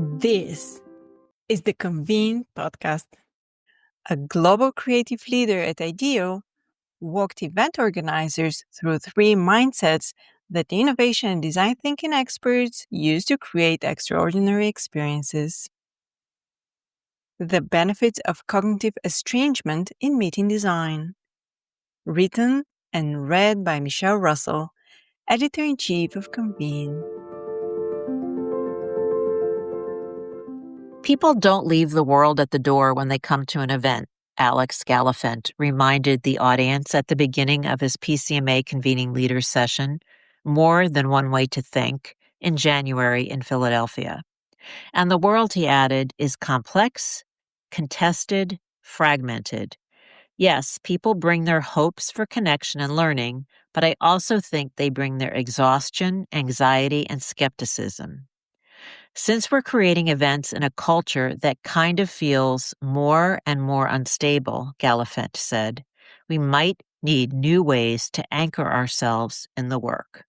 This is the Convene podcast. A global creative leader at IDEO walked event organizers through 3 mindsets that innovation and design thinking experts use to create extraordinary experiences. The benefits of cognitive estrangement in meeting design. Written and read by Michelle Russell, editor-in-chief of Convene. People don't leave the world at the door when they come to an event, Alex Gallafent reminded the audience at the beginning of his PCMA Convening Leaders session, More Than One Way to Think, in January in Philadelphia. And the world, he added, is complex, contested, fragmented. Yes, people bring their hopes for connection and learning, but I also think they bring their exhaustion, anxiety, and skepticism. Since we're creating events in a culture that kind of feels more and more unstable, Gallafent said, we might need new ways to anchor ourselves in the work.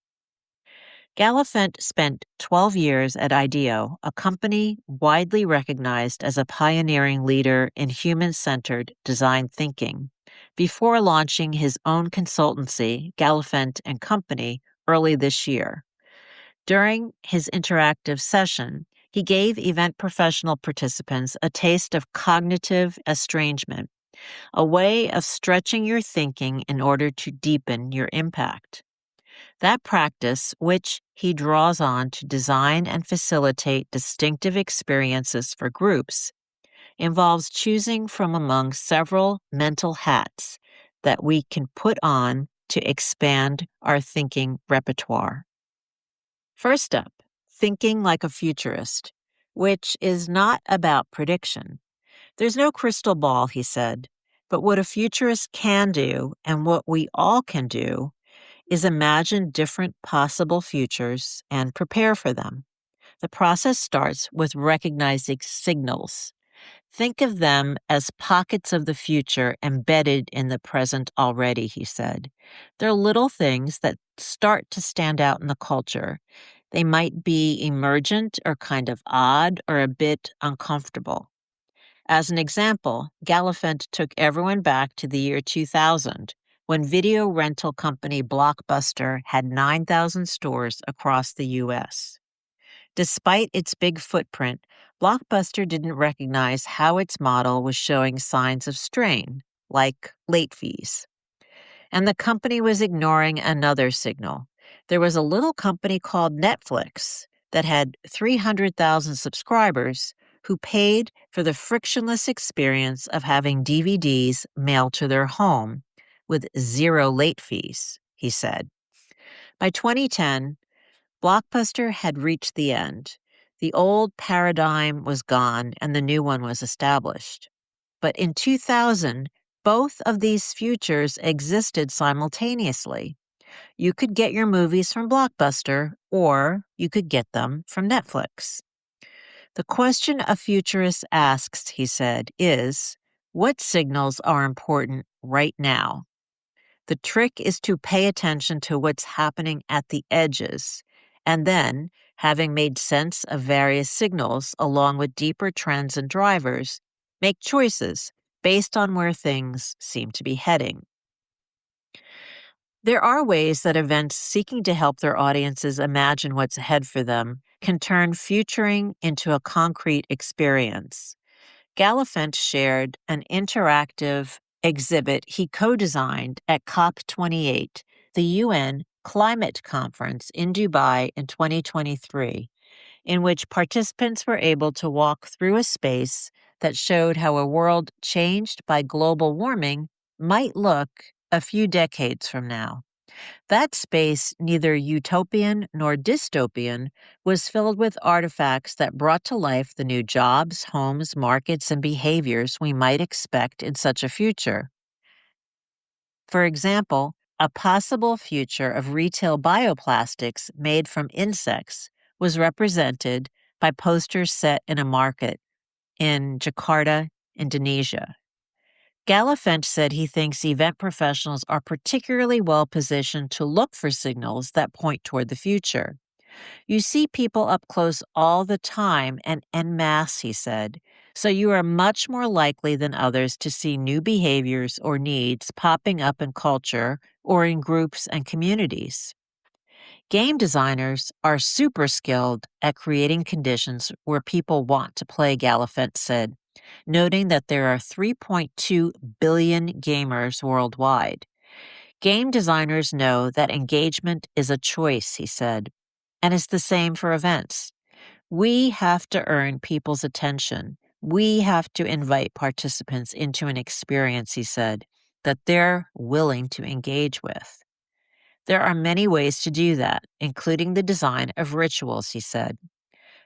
Gallafent spent 12 years at IDEO, a company widely recognized as a pioneering leader in human-centered design thinking, before launching his own consultancy, Gallafent and Company, early this year. During his interactive session, he gave event professional participants a taste of cognitive estrangement, a way of stretching your thinking in order to deepen your impact. That practice, which he draws on to design and facilitate distinctive experiences for groups, involves choosing from among several mental hats that we can put on to expand our thinking repertoire. First up, thinking like a futurist, which is not about prediction. There's no crystal ball, he said, but what a futurist can do and what we all can do is imagine different possible futures and prepare for them. The process starts with recognizing signals. Think of them as pockets of the future embedded in the present already, he said. They're little things that start to stand out in the culture. They might be emergent or kind of odd or a bit uncomfortable. As an example, Gallafent took everyone back to the year 2000, when video rental company Blockbuster had 9,000 stores across the U.S. Despite its big footprint, Blockbuster didn't recognize how its model was showing signs of strain, like late fees. And the company was ignoring another signal. There was a little company called Netflix that had 300,000 subscribers who paid for the frictionless experience of having DVDs mailed to their home with 0 late fees, he said. By 2010, Blockbuster had reached the end. The old paradigm was gone and the new one was established. But in 2000, both of these futures existed simultaneously. You could get your movies from Blockbuster, or you could get them from Netflix. The question a futurist asks, he said, is, what signals are important right now? The trick is to pay attention to what's happening at the edges, and then, having made sense of various signals along with deeper trends and drivers, make choices based on where things seem to be heading. There are ways that events seeking to help their audiences imagine what's ahead for them can turn futuring into a concrete experience. Gallafent shared an interactive exhibit he co-designed at COP28, the UN Climate Conference in Dubai in 2023, in which participants were able to walk through a space that showed how a world changed by global warming might look a few decades from now. That space, neither utopian nor dystopian, was filled with artifacts that brought to life the new jobs, homes, markets, and behaviors we might expect in such a future. For example, a possible future of retail bioplastics made from insects was represented by posters set in a market in Jakarta, Indonesia. Gallafent said he thinks event professionals are particularly well positioned to look for signals that point toward the future. You see people up close all the time and en masse, he said, so you are much more likely than others to see new behaviors or needs popping up in culture or in groups and communities. Game designers are super skilled at creating conditions where people want to play, Galifant said, noting that there are 3.2 billion gamers worldwide. Game designers know that engagement is a choice, he said, and it's the same for events. We have to earn people's attention. We have to invite participants into an experience, he said, that they're willing to engage with. There are many ways to do that, including the design of rituals, he said.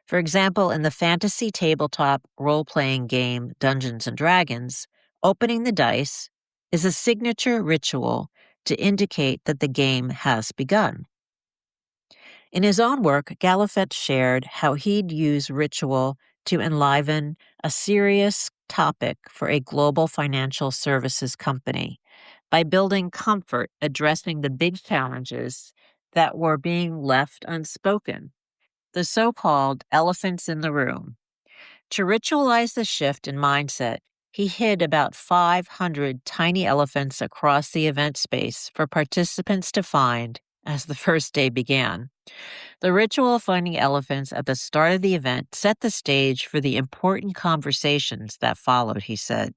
For example, in the fantasy tabletop role-playing game Dungeons & Dragons, opening the dice is a signature ritual to indicate that the game has begun. In his own work, Galifet shared how he'd use ritual to enliven a serious topic for a global financial services company by building comfort addressing the big challenges that were being left unspoken, the so-called elephants in the room. To ritualize the shift in mindset, he hid about 500 tiny elephants across the event space for participants to find as the first day began. The ritual of finding elephants at the start of the event set the stage for the important conversations that followed, he said.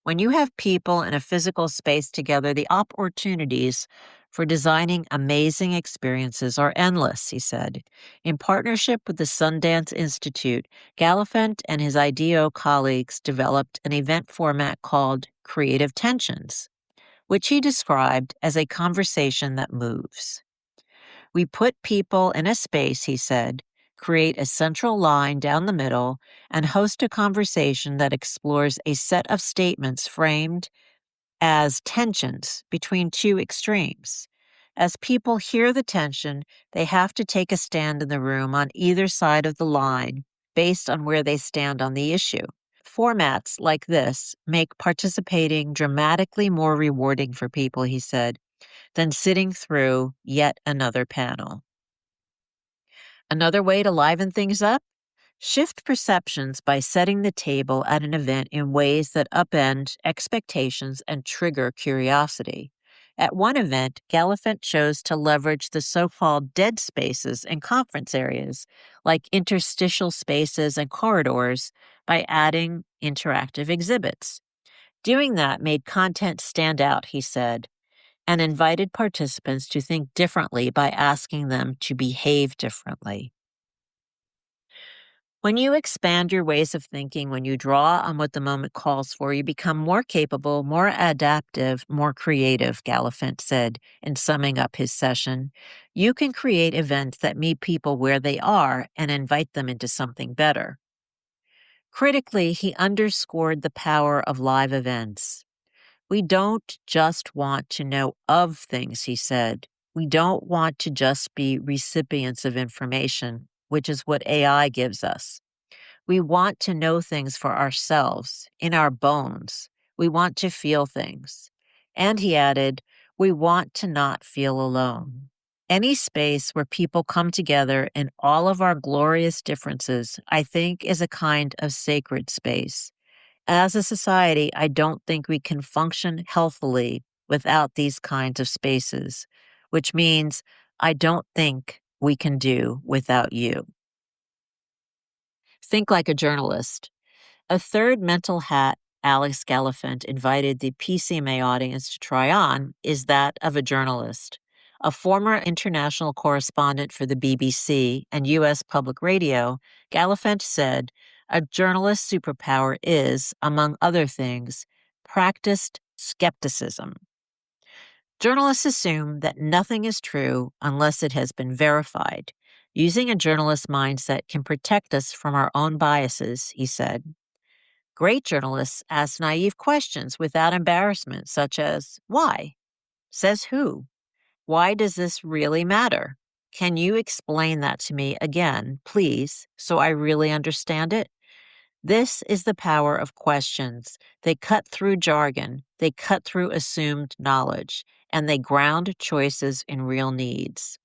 When you have people in a physical space together, the opportunities for designing amazing experiences are endless, he said. In partnership with the Sundance Institute, Galifant and his IDEO colleagues developed an event format called Creative Tensions, which he described as a conversation that moves. We put people in a space, he said, create a central line down the middle, and host a conversation that explores a set of statements framed as tensions between two extremes. As people hear the tension, they have to take a stand in the room on either side of the line based on where they stand on the issue. Formats like this make participating dramatically more rewarding for people, he said, than sitting through yet another panel. Another way to liven things up? Shift perceptions by setting the table at an event in ways that upend expectations and trigger curiosity. At one event, Galifant chose to leverage the so-called dead spaces in conference areas, like interstitial spaces and corridors, by adding interactive exhibits. Doing that made content stand out, he said, and invited participants to think differently by asking them to behave differently. When you expand your ways of thinking, when you draw on what the moment calls for, you become more capable, more adaptive, more creative, Galifant said in summing up his session. You can create events that meet people where they are and invite them into something better. Critically, he underscored the power of live events. We don't just want to know of things, he said. We don't want to just be recipients of information, which is what AI gives us. We want to know things for ourselves, in our bones. We want to feel things. And he added, we want to not feel alone. Any space where people come together in all of our glorious differences, I think, is a kind of sacred space. As a society, I don't think we can function healthily without these kinds of spaces, which means I don't think we can do without you. Think like a journalist. A third mental hat Alex Galifant invited the PCMA audience to try on is that of a journalist. A former international correspondent for the BBC and U.S. Public Radio, Galifant said, a journalist's superpower is, among other things, practiced skepticism. Journalists assume that nothing is true unless it has been verified. Using a journalist mindset can protect us from our own biases, he said. Great journalists ask naive questions without embarrassment, such as, why? Says who? Why does this really matter? Can you explain that to me again, please, so I really understand it? This is the power of questions. They cut through jargon, they cut through assumed knowledge, and they ground choices in real needs.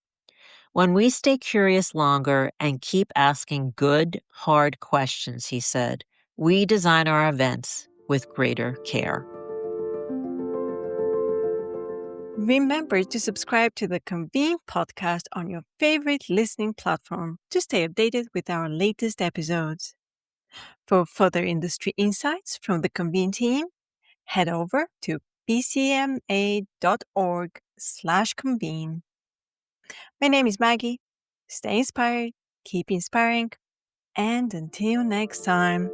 When we stay curious longer and keep asking good, hard questions, he said, we design our events with greater care. Remember to subscribe to the Convene podcast on your favorite listening platform to stay updated with our latest episodes. For further industry insights from the Convene team, head over to pcma.org/convene. My name is Maggie. Stay inspired, keep inspiring, and until next time.